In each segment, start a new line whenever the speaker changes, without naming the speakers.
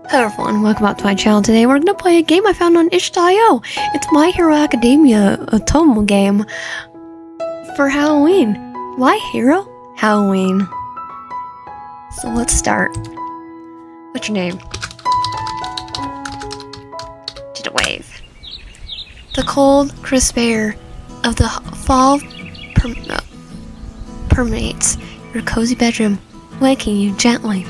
Hello everyone, welcome back to my channel. Today we're gonna play a game I found on itch.io. It's My Hero Academia Otome game for Halloween. My Hero Halloween. So let's start. What's your name? Did a wave. The cold, crisp air of the fall permeates your cozy bedroom, waking you gently.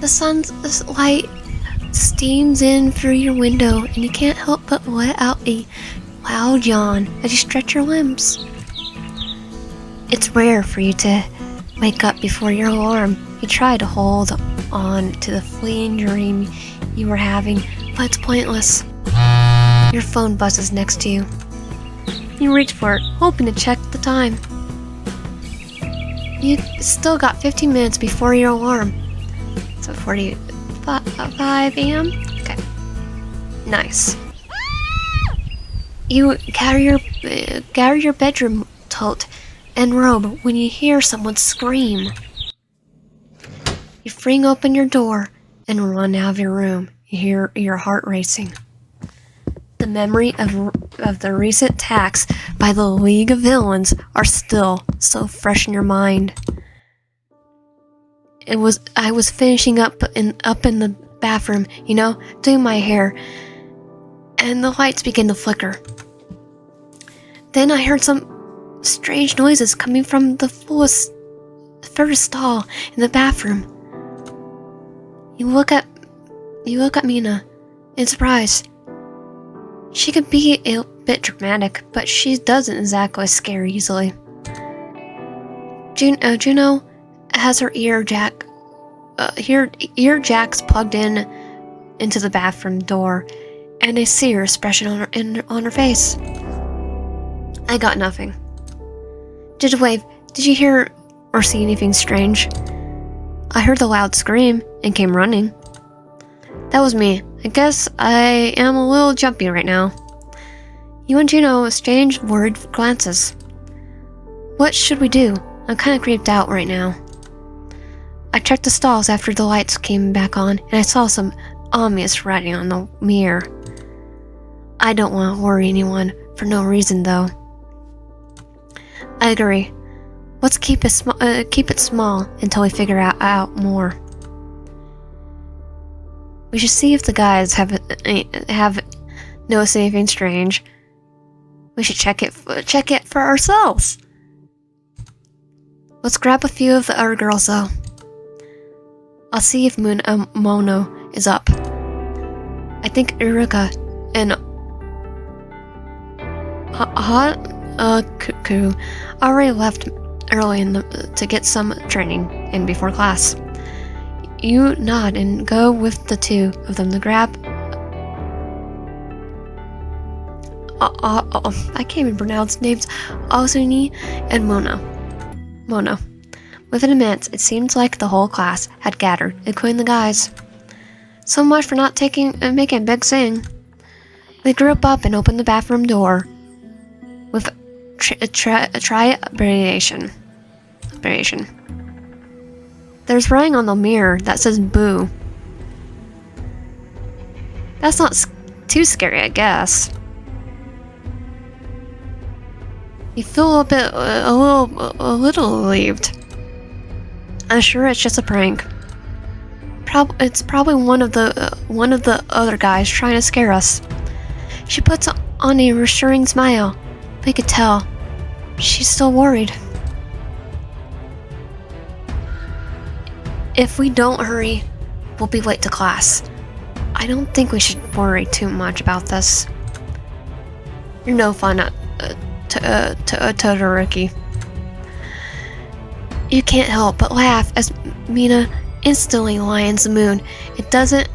The sun's light steams in through your window, and you can't help but let out a loud yawn as you stretch your limbs. It's rare for you to wake up before your alarm. You try to hold on to the fleeting dream you were having, but it's pointless. Your phone buzzes next to you. You reach for it, hoping to check the time. You still got 15 minutes before your alarm. So 5 a.m.? Okay. Nice. You carry your bedroom tote and robe when you hear someone scream. You fling open your door and run out of your room. You hear your heart racing. The memory of the recent attacks by the League of Villains are still so fresh in your mind. I was finishing up in the bathroom, doing my hair, and the lights began to flicker. Then I heard some strange noises coming from the furthest stall in the bathroom. You look at Mina in surprise. She could be a bit dramatic, but she doesn't exactly scare easily. Juno has her ear jacks plugged into the bathroom door, and a serious expression on her face. I got nothing. Did you hear or see anything strange? I heard the loud scream and came running. That was me. I guess I am a little jumpy right now. You and Juno exchanged worried glances. What should we do? I'm kind of creeped out right now. I checked the stalls after the lights came back on, and I saw some ominous writing on the mirror. I don't want to worry anyone for no reason, though. I agree. Let's keep it small until we figure out more. We should see if the guys have noticed anything strange. We should check it for ourselves. Let's grab a few of the other girls, though. I'll see if Mono is up. I think Iruka and Kuku already left early to get some training in before class. You nod and go with the two of them to grab. I can't even pronounce names. Ozuni and Mono. Within a minute, it seemed like the whole class had gathered, including the guys. So much for not making a big scene. They group up and open the bathroom door with abbreviation. There's writing on the mirror that says "boo." That's not too scary, I guess. You feel a little relieved. I'm sure it's just a prank. It's probably one of the other guys trying to scare us. She puts on a reassuring smile. We could tell she's still worried. If we don't hurry, we'll be late to class. I don't think we should worry too much about this. You're no fun, Todoroki. You can't help but laugh as Mina instantly lions the moon. It doesn't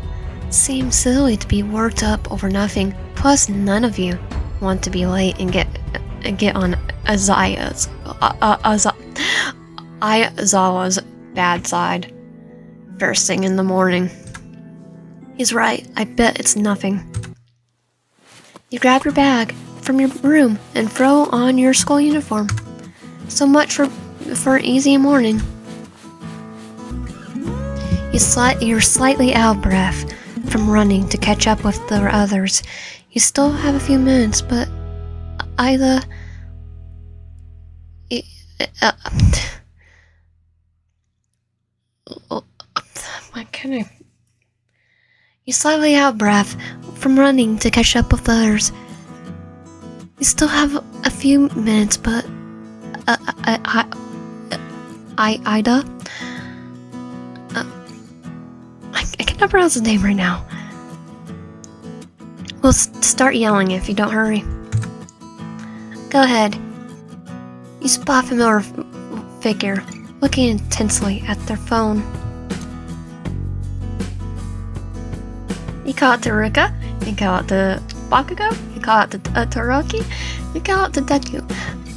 seem silly to be worked up over nothing. Plus, none of you want to be late and get on Aizawa's bad side first thing in the morning. He's right. I bet it's nothing. You grab your bag from your room and throw on your school uniform. So much for an easy morning. You're slightly out of breath from running to catch up with the others. You still have a few minutes, but Ida... Why can't I... You're slightly out of breath from running to catch up with the others. You still have a few minutes, but... Ida? I cannot pronounce his name right now. We'll start yelling if you don't hurry. Go ahead. You spot a familiar figure, looking intensely at their phone. You call it the Ruka, you call it the Bakugo, you call it the Toroki, you call it the Deku.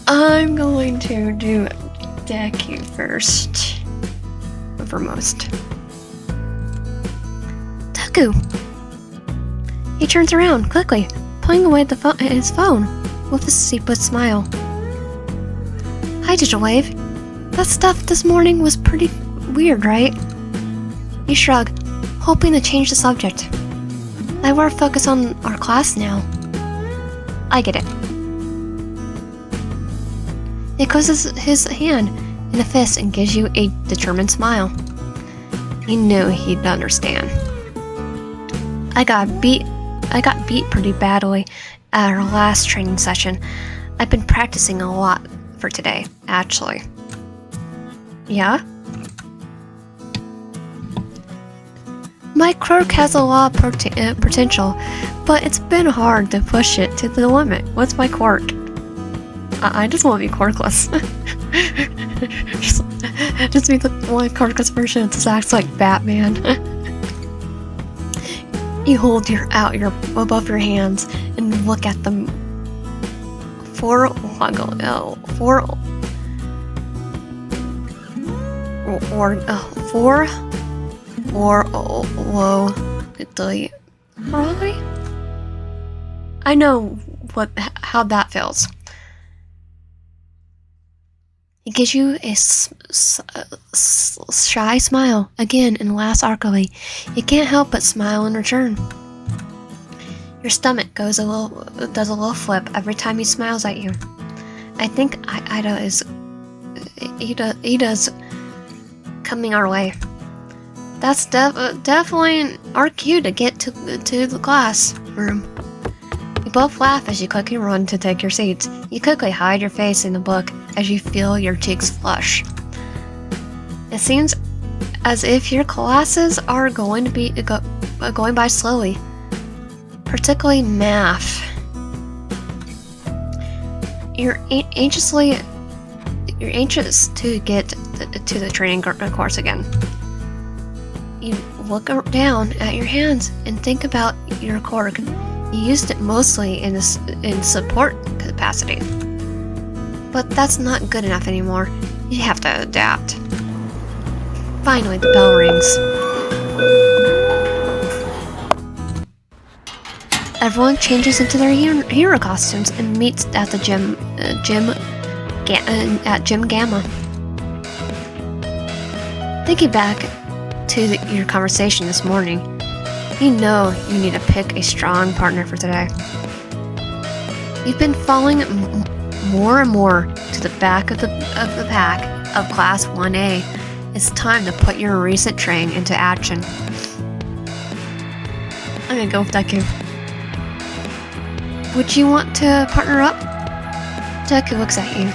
I'm going to do Deku first. Foremost. Deku! He turns around quickly, pulling away his phone with a sleepless smile. Hi, Digital Wave. That stuff this morning was pretty weird, right? You shrug, hoping to change the subject. I want to focus on our class now. I get it. He closes his hand in a fist and gives you a determined smile. You knew he'd understand. I got beat pretty badly at our last training session. I've been practicing a lot for today, actually. Yeah? My quirk has a lot of potential, but it's been hard to push it to the limit. What's my quirk? I just want to be quirkless. just be the one quirkless version that acts like Batman. You hold above your hands and look at them. Four Really? I know how that feels. He gives you a shy smile again in the last arcade. You can't help but smile in return. Your stomach does a little flip every time he smiles at you. I think Ida's coming our way. That's definitely our cue to get to the classroom. You both laugh as you quickly run to take your seats. You quickly hide your face in the book as you feel your cheeks flush. It seems as if your classes are going to be going by slowly, particularly math. You're anxious to get to the training course again. You look down at your hands and think about your quirk. You used it mostly in support capacity. But that's not good enough anymore. You have to adapt. Finally, the bell rings. Everyone changes into their hero costumes and meets at the gym Gamma. Thinking back to your conversation this morning, you know you need to pick a strong partner for today. You've been falling more and more to the back of the pack of Class 1A. It's time to put your recent training into action. I'm gonna go with Deku. Would you want to partner up? Deku looks at you.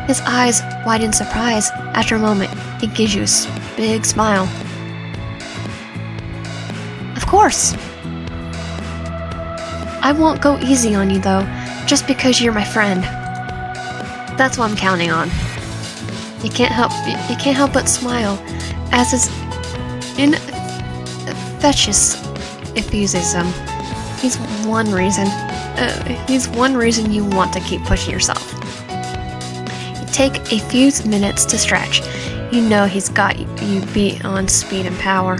His eyes widen in surprise. After a moment, he gives you a big smile. Of course! I won't go easy on you though, just because you're my friend. That's what I'm counting on. You can't help but smile as his infectious enthusiasm. He's one reason you want to keep pushing yourself. You take a few minutes to stretch. You know he's got you beat on speed and power,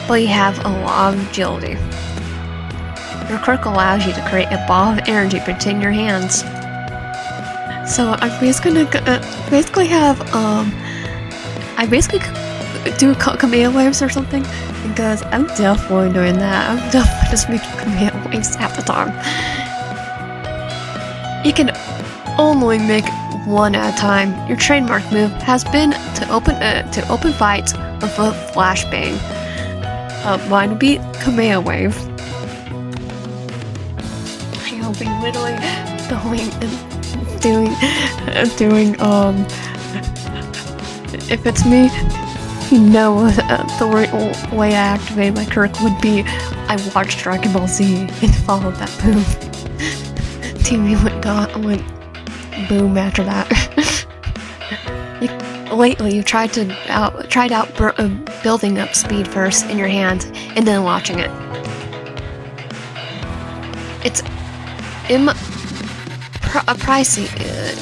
but you have a lot of agility. Your quirk allows you to create a ball of energy between your hands. So I'm basically do command waves or something? Because I'm definitely doing that. I'm definitely just making command waves half the time. You can only make one at a time. Your trademark move has been to open fights with a flashbang. Mine would be command wave. I'll be literally going and doing if it's me, you know the right way to activate my quirk would be I watched Dragon Ball Z and followed that move. TV went boom after that. Lately, you tried out building up speed first in your hands and then watching it. It's pricey.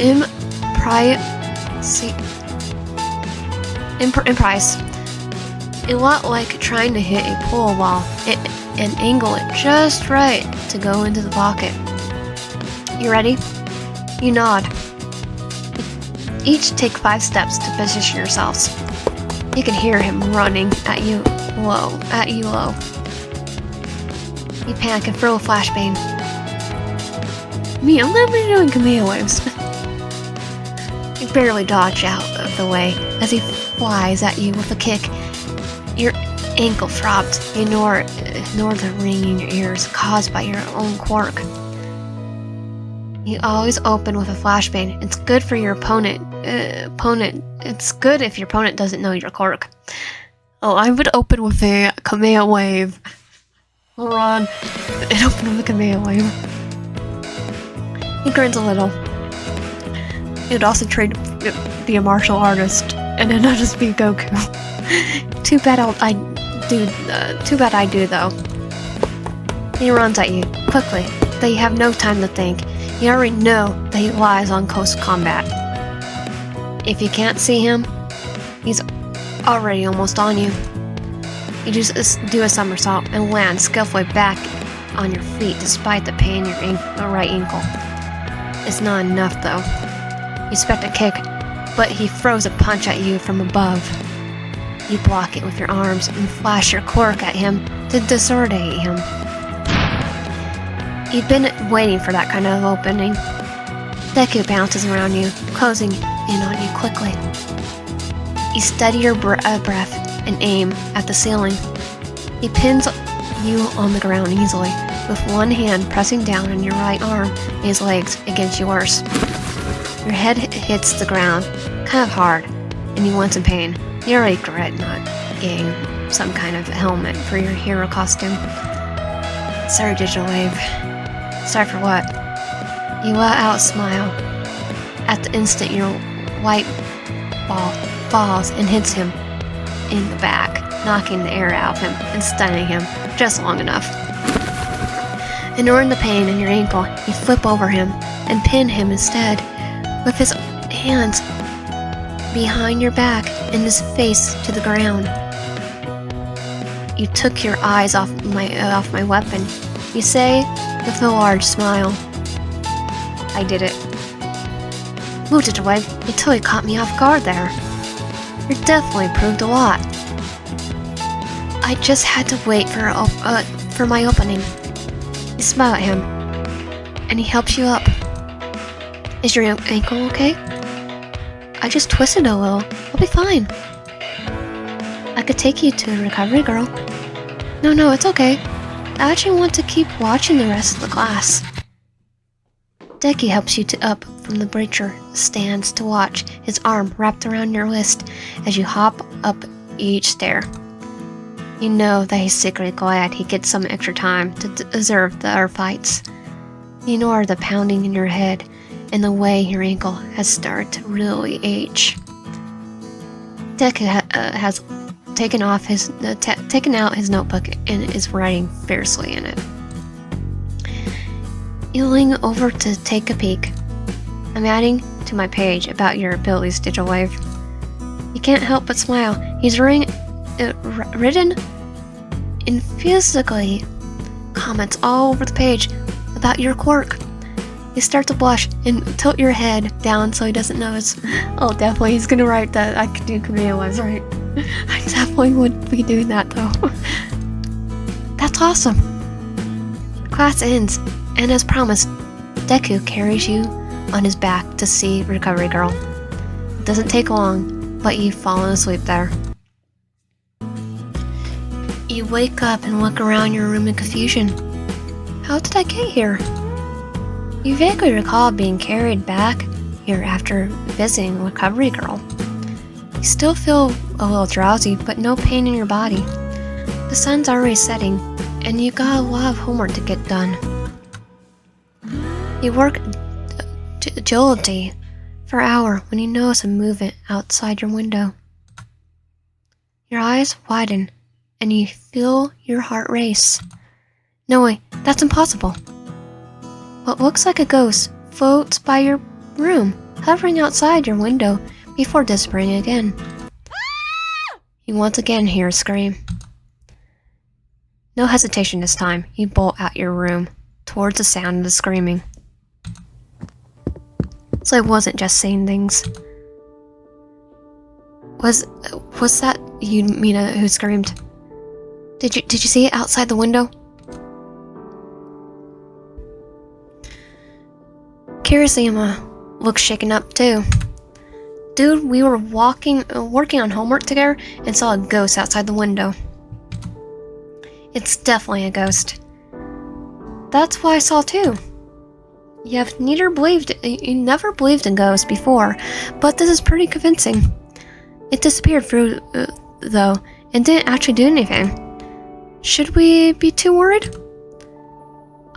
In price. A lot like trying to hit a pool ball and angle it just right to go into the pocket. You ready? You nod. Each take 5 steps to position yourselves. You can hear him running at you low. You panic and throw a flashbang. Me, I'm not doing command waves. You barely dodge out of the way as he flies at you with a kick. Your ankle throbbed. You ignore the ringing in your ears caused by your own quirk. You always open with a flashbang. It's good for your opponent. It's good if your opponent doesn't know your quirk. Oh, I would open with a command wave. Hold on. And open with a command wave. He grins a little. He'd also train to be a martial artist, and then not just be Goku. Too bad I do though. He runs at you quickly. That you have no time to think. You already know that he lies on close combat. If you can't see him, he's already almost on you. You just do a somersault and land skillfully back on your feet despite the pain in your right ankle. It's not enough though. You expect a kick, but he throws a punch at you from above. You block it with your arms and flash your quirk at him to disorient him. You've been waiting for that kind of opening. Deku bounces around you, closing in on you quickly. You steady your breath and aim at the ceiling. He pins you on the ground easily, with one hand pressing down on your right arm and his legs against yours. Your head hits the ground, kind of hard, and you wince in pain. You already regret not getting some kind of helmet for your hero costume. Sorry, Digital Wave. Sorry for what? You let out a smile. At the instant, your white ball falls and hits him in the back, knocking the air out of him and stunning him just long enough. Ignoring the pain in your ankle, you flip over him and pin him instead, with his hands behind your back and his face to the ground. You took your eyes off my weapon. You say with a large smile. I did it. Moved it away. You totally caught me off guard there. You definitely improved a lot. I just had to wait for my opening. You smile at him, and he helps you up. Is your ankle okay? I just twisted a little. I'll be fine. I could take you to the recovery girl. No, it's okay. I actually want to keep watching the rest of the class. Deku helps you up from the bleacher stands to watch, his arm wrapped around your wrist as you hop up each stair. You know that he's secretly glad he gets some extra time to deserve our fights. You ignore the pounding in your head and the way your ankle has started to really age. Deku has taken out his notebook and is writing fiercely in it. You lean over to take a peek. I'm adding to my page about your abilities, Digital Wave. You can't help but smile. He's written in physically comments all over the page about your quirk. You start to blush and tilt your head down so he doesn't notice. Oh, definitely, he's gonna write that I can do command waves, right? I definitely would be doing that though. That's awesome. Class ends, and as promised, Deku carries you on his back to see Recovery Girl. It doesn't take long, but you've fallen asleep there. You wake up and look around your room in confusion. How did I get here? You vaguely recall being carried back here after visiting Recovery Girl. You still feel a little drowsy, but no pain in your body. The sun's already setting, and you got a lot of homework to get done. You work agility for an hour when you notice a movement outside your window. Your eyes widen, and you feel your heart race. No way, that's impossible. What looks like a ghost floats by your room, hovering outside your window before disappearing again. You once again hear a scream. No hesitation this time, you bolt out your room towards the sound of the screaming. So I wasn't just saying things. Was that you, Mina, who screamed? Did you see it outside the window? Kirishima looks shaken up too. Dude, we were working on homework together and saw a ghost outside the window. It's definitely a ghost. That's what I saw too. You never believed in ghosts before, but this is pretty convincing. It disappeared through, though, and didn't actually do anything. Should we be too worried?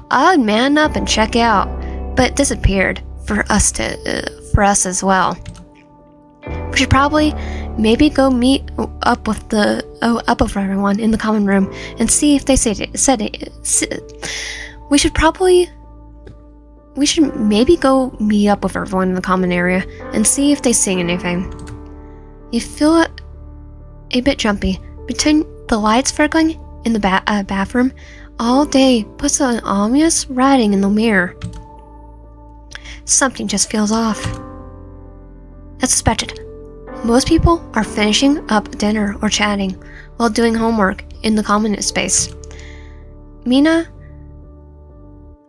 I'd man up and check it out, but it disappeared for us as well. We should probably maybe go meet up with everyone in the common room and see if they said it. We should maybe go meet up with everyone in the common area and see if they see anything. You feel it a bit jumpy. Between the lights flickering in the bathroom all day puts an ominous writing in the mirror. Something just feels off. As suspected, most people are finishing up dinner or chatting while doing homework in the common space. Mina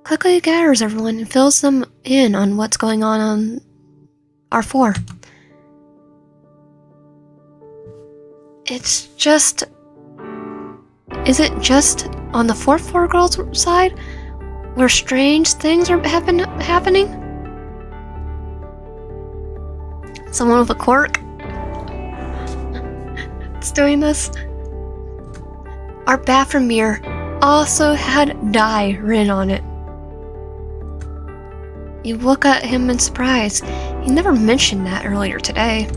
quickly gathers everyone and fills them in on what's going on our floor. Is it just on the fourth floor girls' side where strange things are happening? Someone with a quirk is doing this. Our bathroom mirror also had "die" written on it. You look at him in surprise. He never mentioned that earlier today.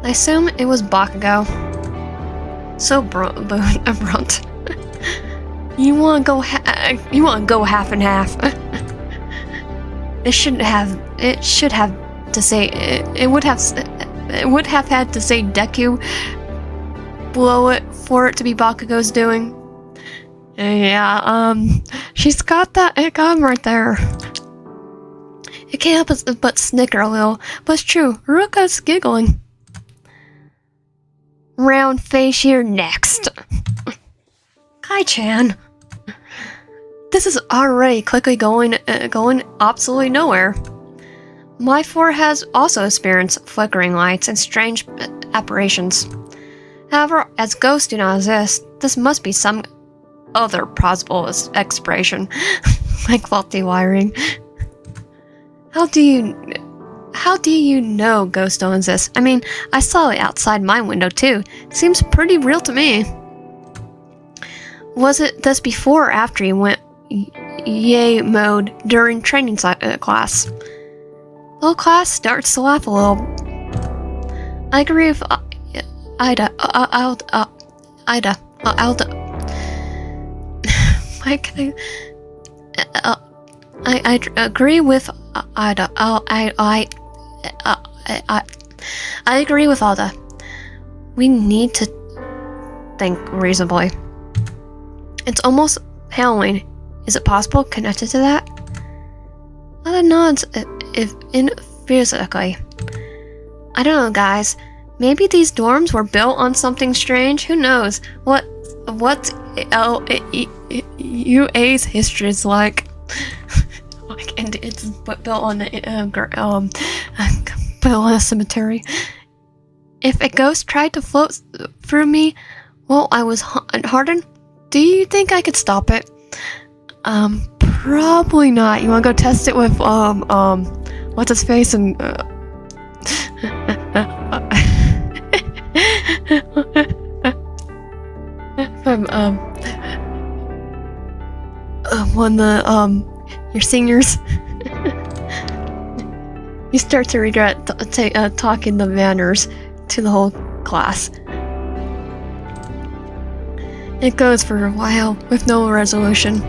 I assume it was Bakugo. So abrupt. You want to go half and half. It would have had to say Deku below it for it to be Bakugo's doing. Yeah, she's got that icon right there. It can't help but snicker a little, but it's true. Ruka's giggling. Round face here next. Kai-chan. This is already quickly going absolutely nowhere. My floor has also experienced flickering lights and strange apparitions. However, as ghosts do not exist, this must be some other plausible explanation, like faulty wiring. How do you know ghosts don't exist? I mean, I saw it outside my window too. Seems pretty real to me. Was it this before or after you went yay mode during training class? The whole class starts to laugh a little. I agree with Ida. I agree with Ida. I agree with Alda. We need to think reasonably. It's almost Halloween. Is it possible connected to that? Alda nods if enthusiastically. I don't know, guys. Maybe these dorms were built on something strange. Who knows? What's UA's history is like? And it's built on a cemetery. If a ghost tried to float through me while I was hardened, do you think I could stop it? Probably not. You wanna go test it with what's his face and one of your seniors. You start to regret talking the manners to the whole class. It goes for a while with no resolution.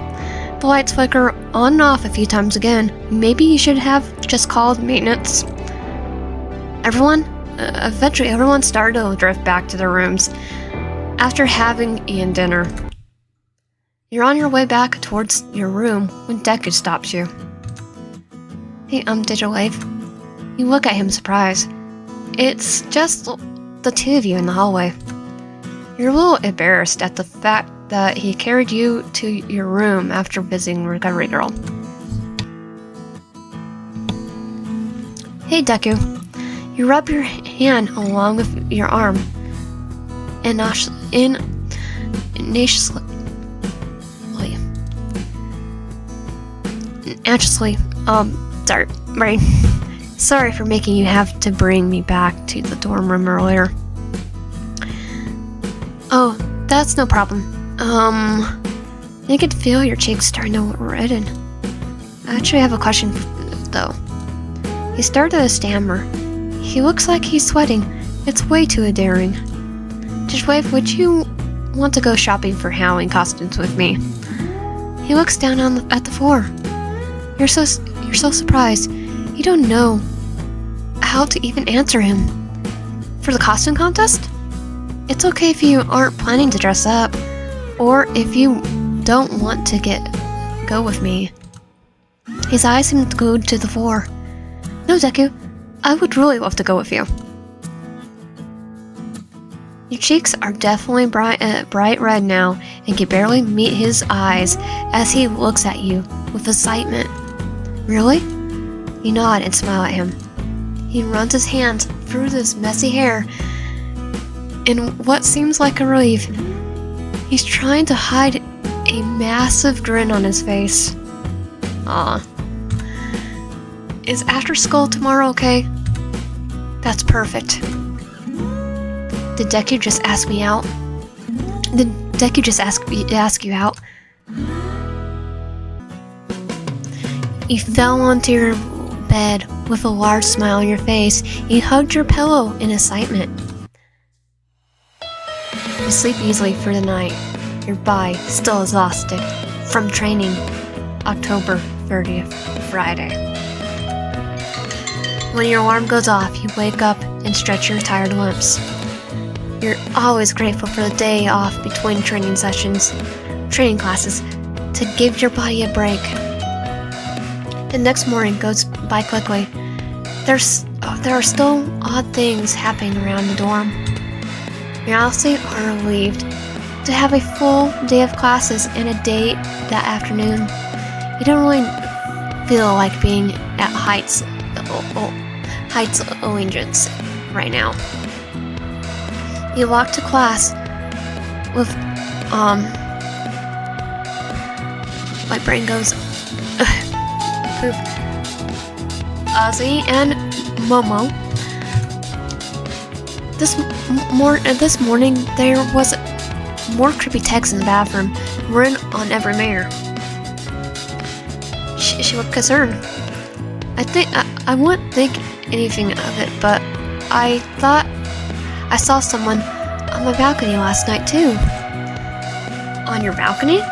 The lights flicker on and off a few times again. Maybe you should have just called maintenance. Eventually everyone started to drift back to their rooms after having eaten dinner. You're on your way back towards your room when Deku stops you. Hey, Digital Wave. You look at him surprised. It's just the two of you in the hallway. You're a little embarrassed at the fact that he carried you to your room after visiting Recovery Girl. Hey, Deku. You rub your hand along with your arm and sorry for making you have to bring me back to the dorm room earlier. Oh, that's no problem. You could feel your cheeks starting to redden. I actually have a question, though. He started to stammer. He looks like he's sweating. It's way too endearing. Jishwave, would you want to go shopping for Halloween costumes with me? He looks down at the floor. You're so surprised. You don't know how to even answer him. For the costume contest? It's okay if you aren't planning to dress up, or if you don't want to go with me. His eyes seem glued to the floor. No, Deku, I would really love to go with you. Your cheeks are definitely bright red now, and can barely meet his eyes as he looks at you with excitement. Really? You nod and smile at him. He runs his hands through his messy hair in what seems like a relief. He's trying to hide a massive grin on his face. Aw. Is after school tomorrow okay? That's perfect. Did Deku just ask me out? Did Deku just ask you out? You fell onto your bed with a large smile on your face. You hugged your pillow in excitement. You sleep easily for the night. Your body still exhausted from training. October 30th, Friday. When your alarm goes off, you wake up and stretch your tired limbs. You're always grateful for the day off between training classes, to give your body a break. The next morning goes by quickly. There are still odd things happening around the dorm. You honestly are relieved to have a full day of classes and a date that afternoon. You don't really feel like being at Heights Allegiance right now. You walk to class with my brain goes poof. Ozzy and Momo. This morning there was more creepy texts in the bathroom, written on every mirror. She looked concerned. I wouldn't think anything of it, but I thought I saw someone on my balcony last night too. On your balcony?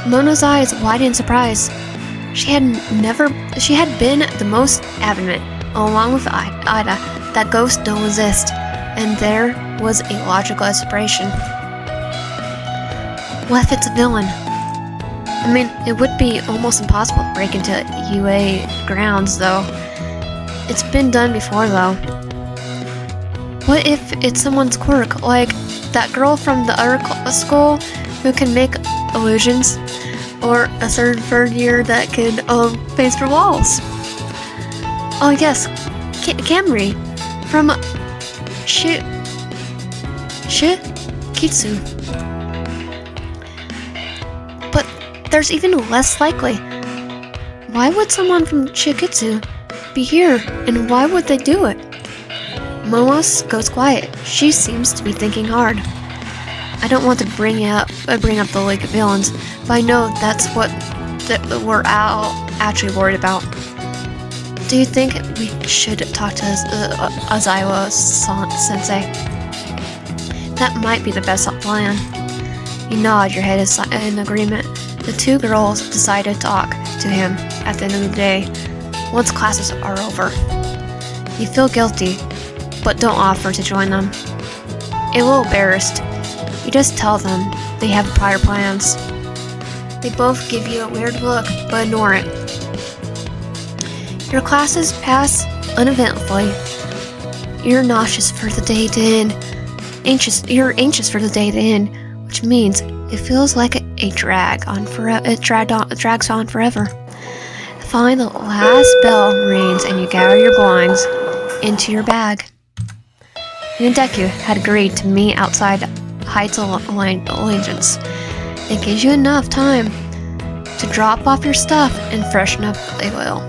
Mona's eyes widened in surprise. She had been the most adamant, along with Ida, that ghosts don't exist, and there was a logical explanation. What if it's a villain? I mean, it would be almost impossible to break into UA grounds, though. It's been done before, though. What if it's someone's quirk, like that girl from the other school who can make illusions? Or a third year that can paint for walls? Oh yes, Camry from Kitsu. But there's even less likely. Why would someone from Shikitsu be here, and why would they do it? Momos goes quiet. She seems to be thinking hard. I don't want to bring up the League of Villains, but I know that's what we're actually worried about. Do you think we should talk to Aizawa Sensei? That might be the best plan. You nod your head in agreement. The two girls decide to talk to him at the end of the day, once classes are over. You feel guilty, but don't offer to join them. A little embarrassed, you just tell them they have prior plans. They both give you a weird look, but ignore it. Your classes pass uneventfully. You're anxious for the day to end. Anxious for the day to end, which means it feels like it drags on forever. Finally, the last bell rings and you gather your belongings into your bag. And Deku had agreed to meet outside Heights Allegiance. It gives you enough time to drop off your stuff and freshen up a little.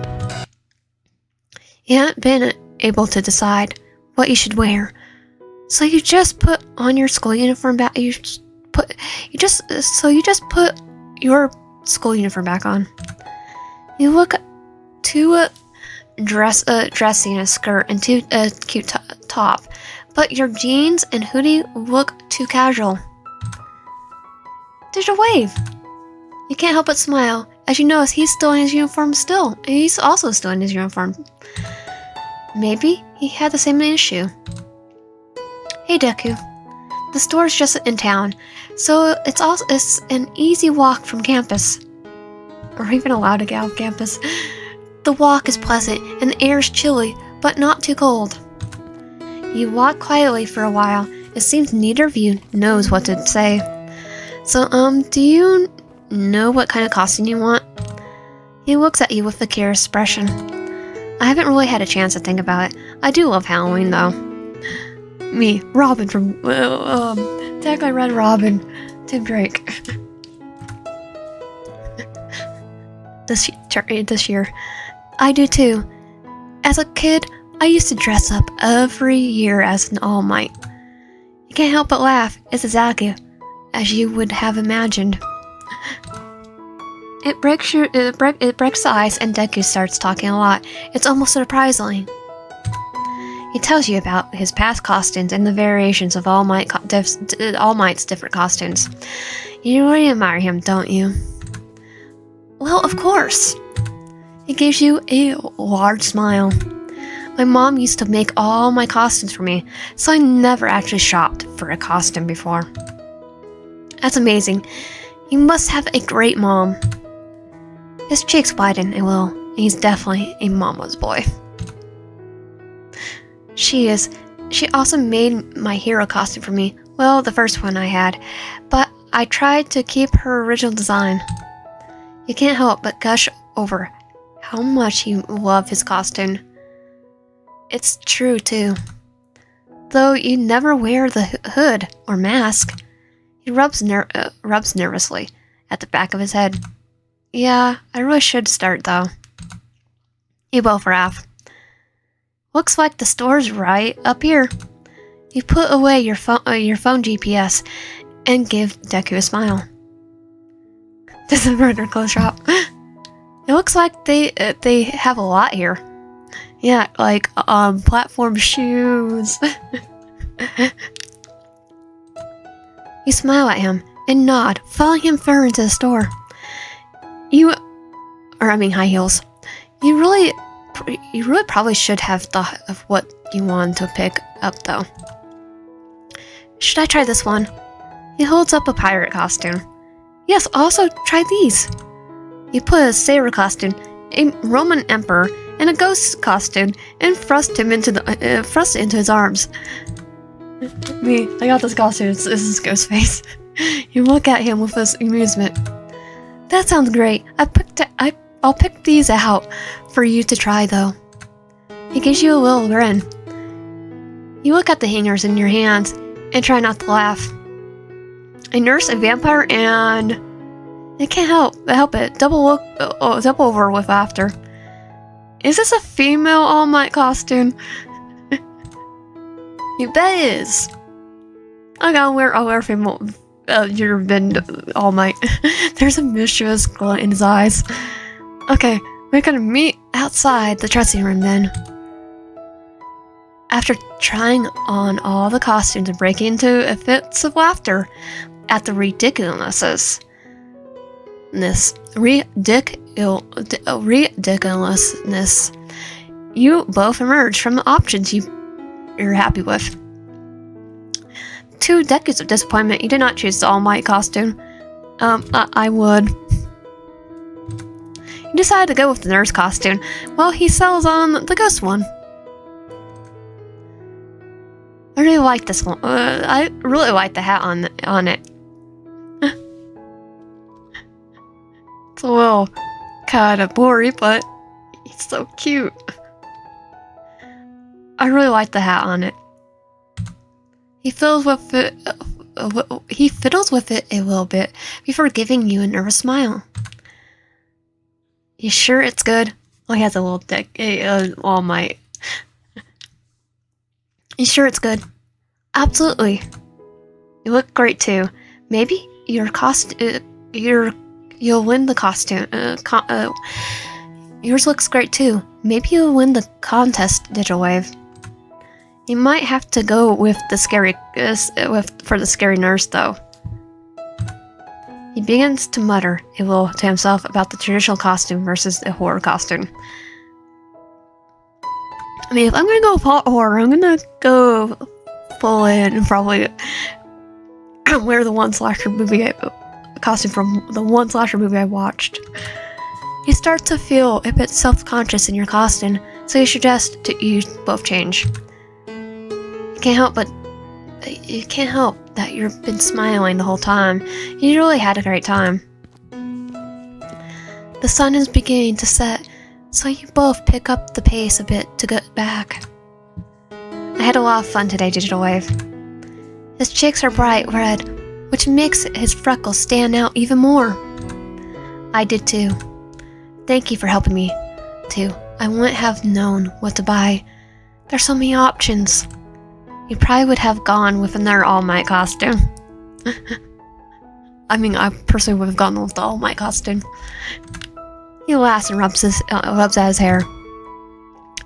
You haven't been able to decide what you should wear, so you just put on your school uniform back. You just put your school uniform back on. You look too dressy in a skirt and too cute top, but your jeans and hoodie look too casual. There's a wave. You can't help but smile as you notice he's still in his uniform still. He's also still in his uniform. Maybe he had the same issue. Hey Deku, the store's just in town, so it's an easy walk from campus. Or even allowed to get off campus. The walk is pleasant and the air is chilly, but not too cold. You walk quietly for a while. It seems neither of you knows what to say. So, do you know what kind of costume you want? He looks at you with a curious expression. I haven't really had a chance to think about it. I do love Halloween, though. Me, Robin from, technically Red Robin, Tim Drake. This year. I do too. As a kid, I used to dress up every year as an All Might. You can't help but laugh. It's exactly as you would have imagined. It breaks the ice, and Deku starts talking a lot. It's almost surprising. He tells you about his past costumes and the variations of All Might's different costumes. You really admire him, don't you? Well, of course. He gives you a large smile. My mom used to make all my costumes for me, so I never actually shopped for a costume before. That's amazing. You must have a great mom. His cheeks widen a little, and he's definitely a mama's boy. She is. She also made my hero costume for me. Well, the first one I had, but I tried to keep her original design. You can't help but gush over how much you love his costume. It's true, too. Though you never wear the hood or mask, he rubs nervously at the back of his head. Yeah, I really should start, though. You both laugh. Looks like the store's right up here. You put away your phone GPS and give Deku a smile. This is a burger clothes shop. It looks like they have a lot here. Yeah, like platform shoes. You smile at him and nod, following him further into the store. High heels. You really probably should have thought of what you want to pick up, though. Should I try this one? He holds up a pirate costume. Yes, also try these. You put a sailor costume, a Roman emperor, and a ghost costume, and thrust into his arms. Me, I got this costume. This is Ghostface. You look at him with this amusement. That sounds great. I'll pick these out for you to try, though. He gives you a little grin. You look at the hangers in your hands and try not to laugh. A nurse, a vampire, and I can't help it. Double over with laughter. Is this a female All Might costume? You bet it is. I'll wear female. You've been All Might. There's a mischievous glint in his eyes. Okay, we're gonna meet outside the dressing room then. After trying on all the costumes and breaking into fits of laughter at the ridiculousness, you both emerge from the options you're happy with. To Deku's of disappointment, you did not choose the All Might costume. I would. You decided to go with the nurse costume. Well, he sells on the ghost one. I really like this one. I really like the hat on it. It's a little kind of blurry, but it's so cute. I really like the hat on it. He fiddles with it a little bit before giving you a nervous smile. You sure it's good? Oh, he has a little dick. All Might. You sure it's good? Absolutely. You look great too. Maybe you'll win the costume. Yours looks great too. Maybe you'll win the contest, Digital Wave. You might have to go with the for the scary nurse though. He begins to mutter a little to himself about the traditional costume versus a horror costume. I mean, if I'm gonna go horror, I'm gonna go full in and probably wear the one slasher movie costume from the one slasher movie I watched. You start to feel a bit self-conscious in your costume, so you suggest you both change. You can't help that you've been smiling the whole time. You really had a great time. The sun is beginning to set, so you both pick up the pace a bit to get back. I had a lot of fun today, Digital Wave. His cheeks are bright red, which makes his freckles stand out even more. I did too. Thank you for helping me, too. I wouldn't have known what to buy. There's so many options. You probably would have gone with another All Might costume. I mean, I personally would have gone with the All Might costume. He laughs and rubs at his hair.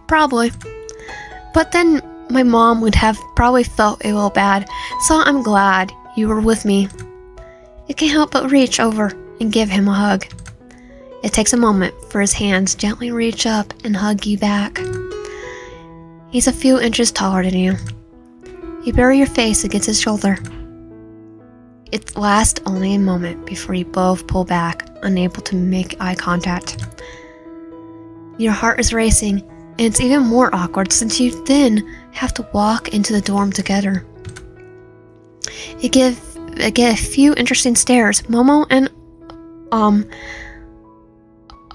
Probably. But then my mom would have probably felt a little bad, so I'm glad you were with me. You can't help but reach over and give him a hug. It takes a moment for his hands gently reach up and hug you back. He's a few inches taller than you. You bury your face against his shoulder. It lasts only a moment before you both pull back, unable to make eye contact. Your heart is racing, and it's even more awkward since you then have to walk into the dorm together. You get a few interesting stares. Momo and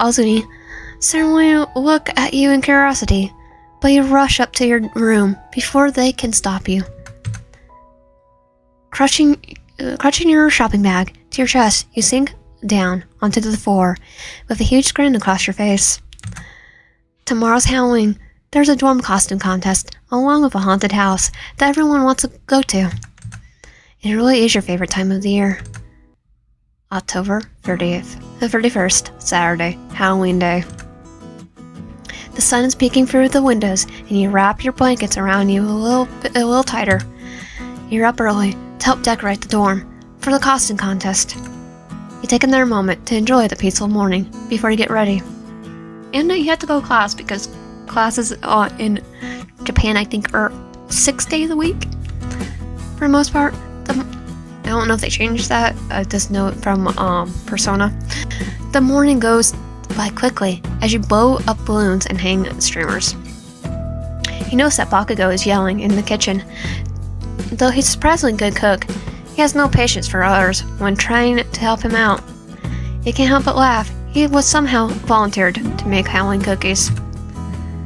Azumi certainly look at you in curiosity, but you rush up to your room before they can stop you. Clutching your shopping bag to your chest, you sink down onto the floor with a huge grin across your face. Tomorrow's Halloween. There's a dorm costume contest, along with a haunted house that everyone wants to go to. It really is your favorite time of the year. October 30th, the 31st, Saturday, Halloween Day. The sun is peeking through the windows, and you wrap your blankets around you a little tighter. You're up early to help decorate the dorm for the costume contest. You take another moment to enjoy the peaceful morning before you get ready. And you have to go to class because classes in Japan, I think, are 6 days a week for the most part. I don't know if they changed that. I just know it from Persona. The morning goes by quickly as you blow up balloons and hang streamers. You notice that Bakugo is yelling in the kitchen. though he's a surprisingly good cook, he has no patience for others when trying to help him out. He can't help but laugh. He was somehow volunteered to make Halloween cookies.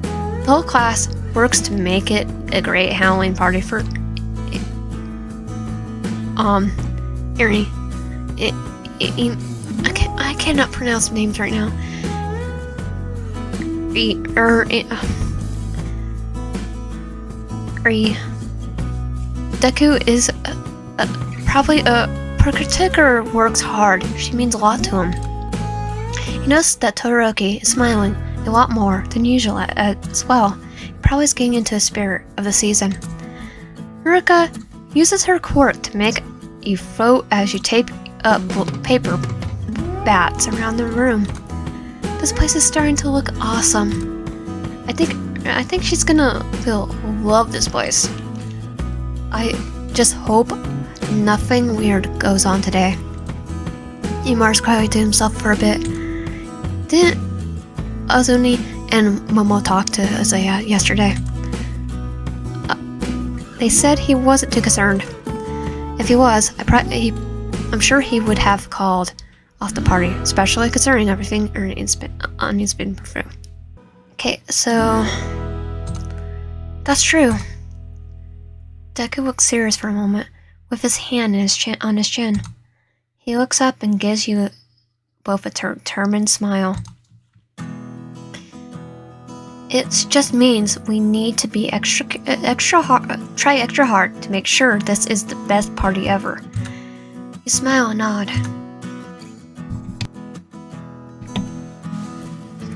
The whole class works to make it a great Halloween party for Ernie. I cannot pronounce names right now. Deku is probably a particular works hard. She means a lot to him. He knows that Todoroki is smiling a lot more than usual as well. He probably is getting into the spirit of the season. Ruka uses her quirk to make you float as you tape up paper bats around the room. This place is starting to look awesome. I think she's gonna love this place. I just hope nothing weird goes on today. Immerse quietly to himself for a bit. Didn't Azuni and Momo talk to Isaiah yesterday? They said he wasn't too concerned. If he was, I'm sure he would have called off the party, especially considering everything Ernie's been through. Okay, so that's true. Deku looks serious for a moment, with his hand on his chin. He looks up and gives you both a determined smile. It just means we need to be try extra hard to make sure this is the best party ever. You smile and nod.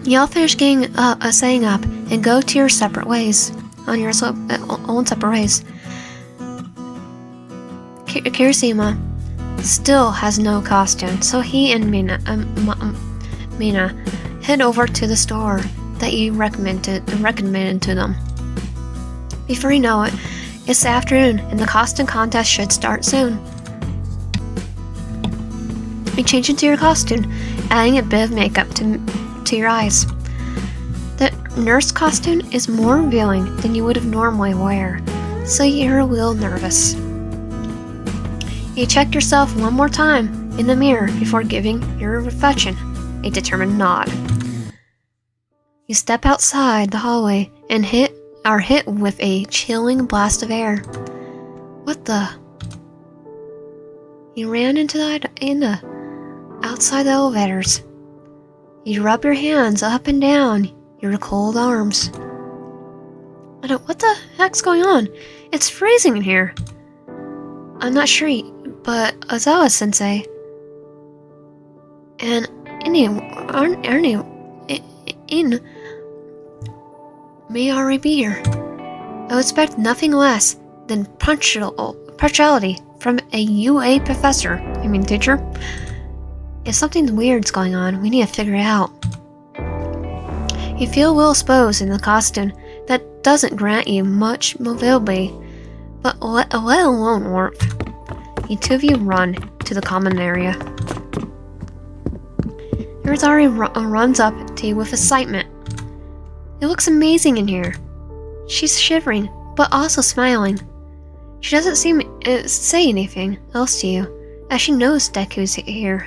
You all finish setting up and go to your separate ways, on your own separate ways. Kirishima still has no costume, so he and Mina head over to the store that you recommended to them. Before you know it, it's the afternoon and the costume contest should start soon. You change into your costume, adding a bit of makeup to your eyes. The nurse costume is more revealing than you would have normally wear, so you're a little nervous. You check yourself one more time in the mirror before giving your reflection a determined nod. You step outside the hallway and are hit with a chilling blast of air. What the? You ran outside the elevators. You rub your hands up and down your cold arms. What the heck's going on? It's freezing in here. I'm not sure, but Ozawa-sensei and Ernie may already be here. I would expect nothing less than punctuality from a UA professor. Teacher. If something weird's going on, we need to figure it out. You feel well exposed in the costume that doesn't grant you much mobility, but let alone warmth. The two of you run to the common area. Irizari runs up to you with excitement. It looks amazing in here. She's shivering, but also smiling. She doesn't say anything else to you, as she knows Deku's here.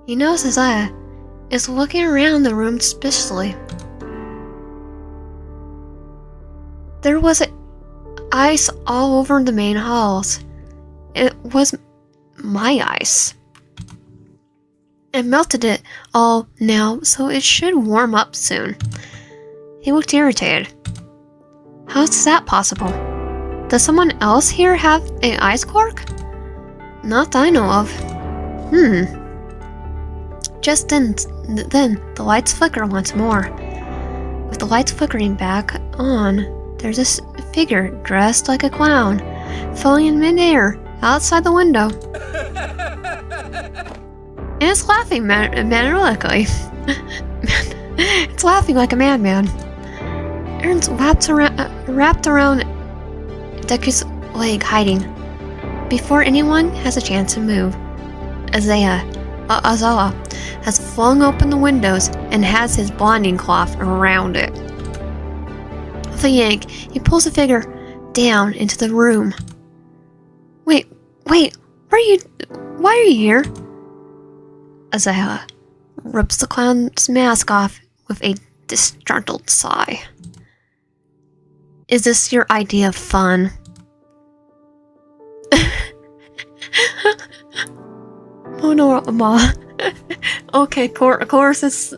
You notice Isaiah is looking around the room suspiciously. There was ice all over the main halls. It was my ice. I melted it all now, so it should warm up soon. He looked irritated. How is that possible? Does someone else here have an ice quirk? Not that I know of. Just then the lights flicker once more. With the lights flickering back on, there's a figure dressed like a clown, floating in midair outside the window. And it's laughing maniacally. It's laughing like a madman. Aaron's wrapped around Deku's leg, hiding. Before anyone has a chance to move, Azawa has flung open the windows and has his blinding cloth around it. With a yank, he pulls the figure down into the room. Wait, why are you here? Azawa rips the clown's mask off with a disgruntled sigh. Is this your idea of fun? Monorama. Okay, course it's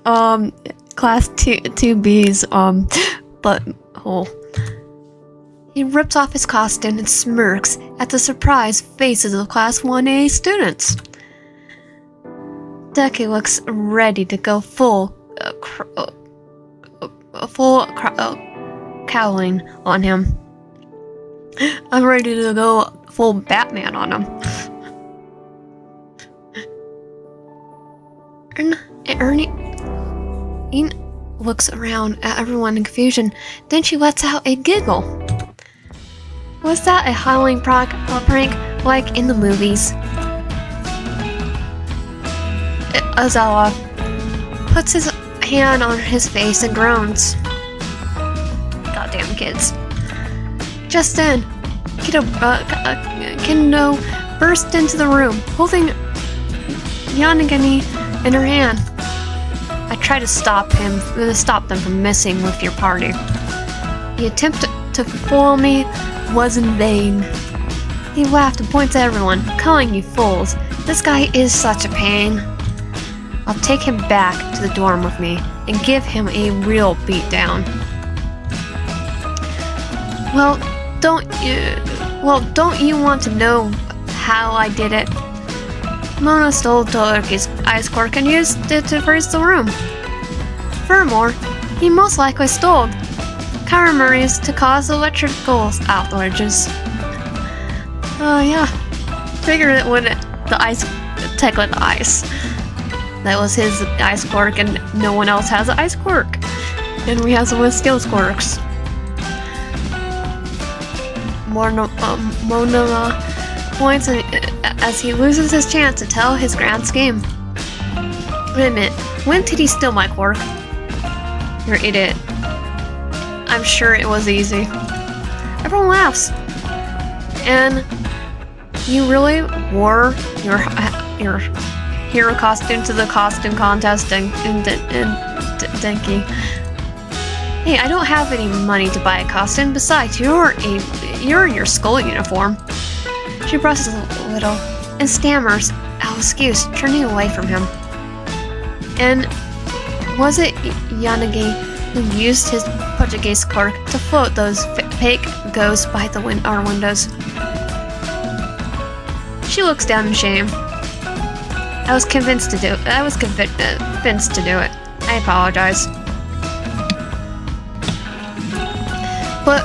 class 2B's butthole. He rips off his costume and smirks at the surprised faces of class 1A students. Deku looks ready to go full cowling on him. I'm ready to go full Batman on him. Ernie looks around at everyone in confusion. Then she lets out a giggle. Was that a Halloween prank like in the movies? Azawa puts his hand on his face and groans. Goddamn kids. Just then, Kendo burst into the room, holding Yanagani in her hand. I try to stop them from messing with your party. The attempt to fool me was in vain. He laughed and points at everyone, calling you fools. This guy is such a pain. I'll take him back to the dorm with me and give him a real beatdown. Well, don't you want to know how I did it? Mona stole Todoroki's ice quirk and used it to freeze the room. Furthermore, he most likely stole Karamuri's to cause electrical outages. Yeah. Figured it would the ice take with the ice. That was his ice quirk, and no one else has an ice quirk. And we have some with skills quirks. Monoma points as he loses his chance to tell his grand scheme. Wait a minute, when did he steal my quirk? You're an idiot. I'm sure it was easy. Everyone laughs. And you really wore your hero costume to the costume contest in Denki. Hey, I don't have any money to buy a costume. Besides, you're in your school uniform. She blushes a little and stammers out excuse, turning away from him. And was it Yanagi who used his Portuguese quirk to float those fake ghosts by our windows? She looks down in shame. I was convinced to do it. I apologize. But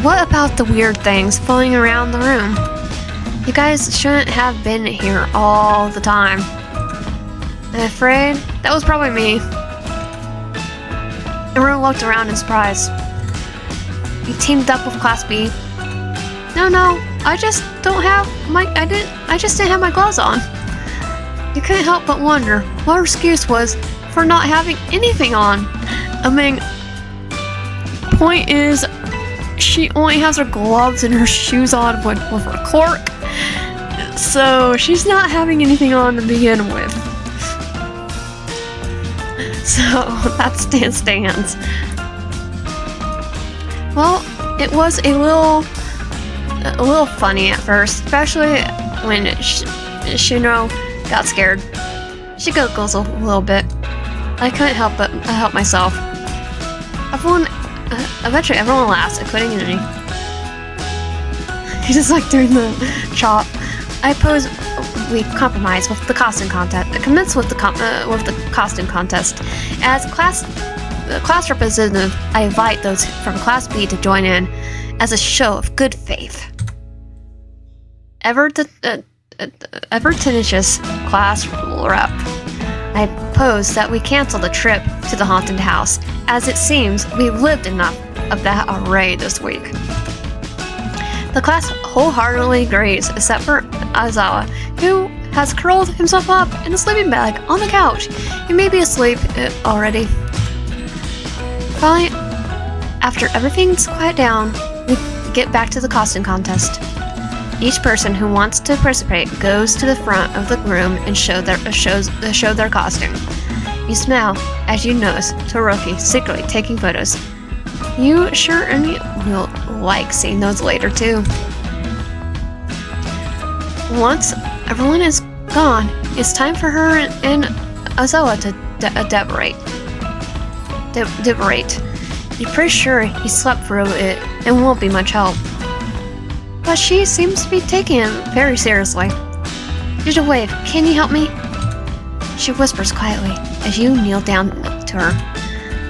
what about the weird things floating around the room? You guys shouldn't have been here all the time. I'm afraid that was probably me. Everyone looked around in surprise. You teamed up with Class B? No, I just didn't have my gloves on. You couldn't help but wonder what her excuse was for not having anything on. I mean, point is, she only has her gloves and her shoes on with her quirk, so she's not having anything on to begin with. So that stands. Well, it was a little funny at first, especially when Shino got scared. She giggles a little bit. I couldn't help but help myself. Eventually everyone laughs, including Unity. He's just like doing the chop. I suppose we compromise with the costume contest. Commence with the costume contest. As class representative, I invite those from Class B to join in as a show of good faith. Ever tenacious class rep, I propose that we cancel the trip to the haunted house, as it seems we lived enough of that already this week. The class wholeheartedly agrees, except for Aizawa, who has curled himself up in a sleeping bag on the couch. He may be asleep already. Finally, after everything's quiet down, we get back to the costume contest. Each person who wants to participate goes to the front of the room and show their costume. You smile as you notice Toroki secretly taking photos. You sure will like seeing those later too. Once everyone is gone, it's time for her and Azawa to deborate. You're pretty sure he slept through it and won't be much help. But she seems to be taking it very seriously. There's a wave. Can you help me? She whispers quietly as you kneel down to her.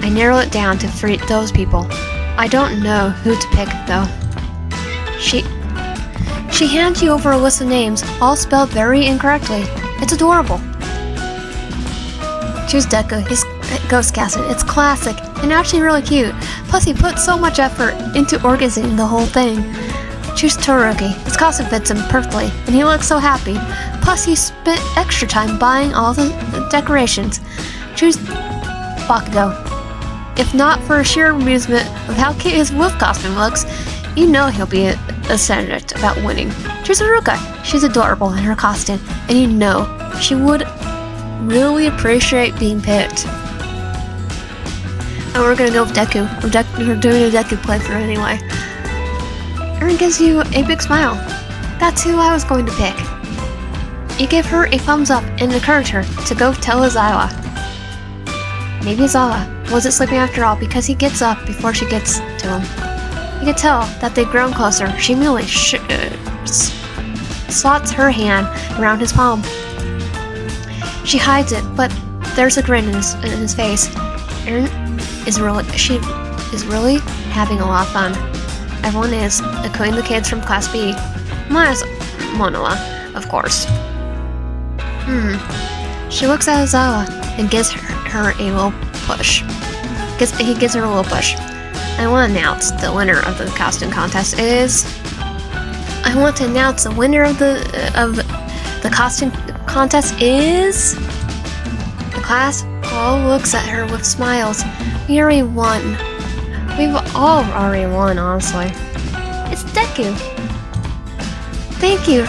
I narrow it down to those people. I don't know who to pick, though. She hands you over a list of names, all spelled very incorrectly. It's adorable. Choose Deku, his ghost casket. It's classic and actually really cute. Plus, he put so much effort into organizing the whole thing. Choose Toroki. His costume fits him perfectly, and he looks so happy. Plus, he spent extra time buying all the decorations. Choose Bakugo. If not for sheer amusement of how cute his wolf costume looks, you know he'll be ecstatic about winning. Choose Haruka. She's adorable in her costume, and you know she would really appreciate being picked. And we're gonna go with Deku. We're doing a Deku playthrough anyway. Erin gives you a big smile. That's who I was going to pick. You give her a thumbs up and encourage her to go tell Azawa. Maybe Azawa wasn't sleeping after all because he gets up before she gets to him. You can tell that they've grown closer. She merely slots her hand around his palm. She hides it, but there's a grin in his face. Erin is really having a lot of fun. Everyone is, including the kids from Class B. Minus Monoa, of course. She looks at Azawa and gives her a little push. He gives her a little push. I want to announce the winner of the costume contest is... The costume contest is... The class all looks at her with smiles. We already won. We've all already won, honestly. It's Deku. Thank you.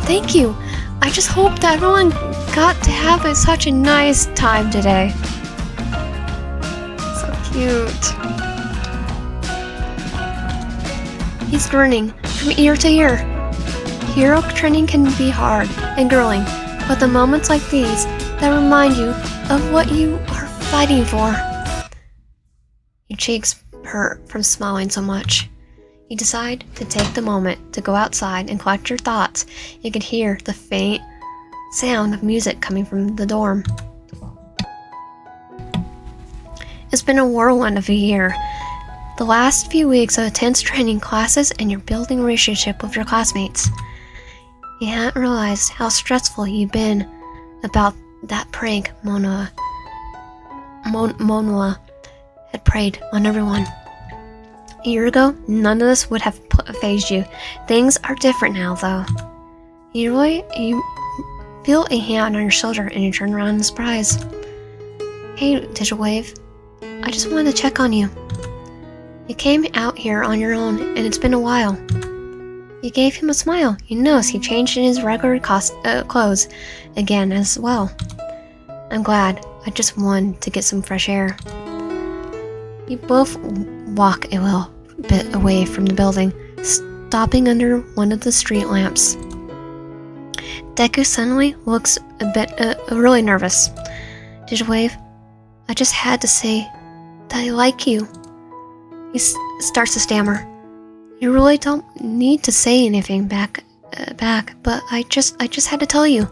Thank you. I just hope that everyone got to have such a nice time today. So cute. He's grinning from ear to ear. Hero training can be hard and grueling, but the moments like these that remind you of what you are fighting for. Your cheeks hurt from smiling so much. You decide to take the moment to go outside and collect your thoughts. You can hear the faint sound of music coming from the dorm. It's been a whirlwind of a year. The last few weeks of intense training classes and your building relationship with your classmates. You hadn't realized how stressful you've been about that prank Monoa had preyed on everyone. A year ago, none of this would have fazed you. Things are different now, though. You feel a hand on your shoulder and you turn around in surprise. Hey, Digital Wave. I just wanted to check on you. You came out here on your own, and it's been a while. You gave him a smile. You noticed he changed in his regular clothes again as well. I'm glad. I just wanted to get some fresh air. You both walk a little bit away from the building, stopping under one of the street lamps. Deku suddenly looks a bit really nervous. Digital Wave, I just had to say that I like you. He starts to stammer. You really don't need to say anything back, but I just had to tell you.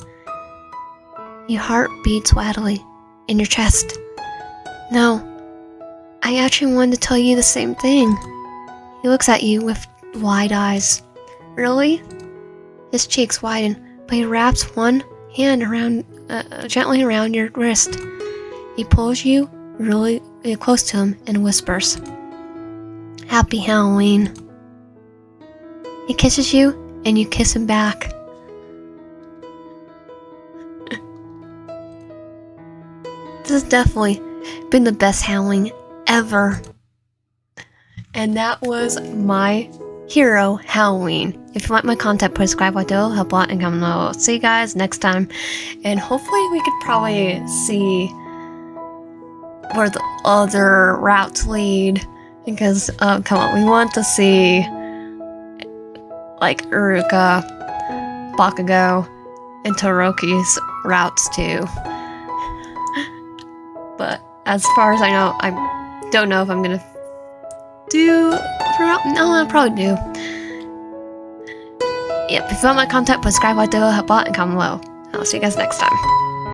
Your heart beats wildly in your chest. No, I actually wanted to tell you the same thing. He looks at you with wide eyes. Really? His cheeks widen, but he wraps one hand gently around your wrist. He pulls you really close to him and whispers, Happy Halloween. He kisses you, and you kiss him back. This has definitely been the best Halloween ever. And that was My Hero Halloween. If you want my content, please subscribe, like, help a lot, and comment below. See you guys next time. And hopefully we could probably see where the other routes lead. Because, come on, we want to see, like, Uruka, Bakugo, and Todoroki's routes too. But as far as I know, I don't know if I'm gonna do no, I'll probably do. Yep, if you want my content, please subscribe, like, help out, and comment below. I'll see you guys next time.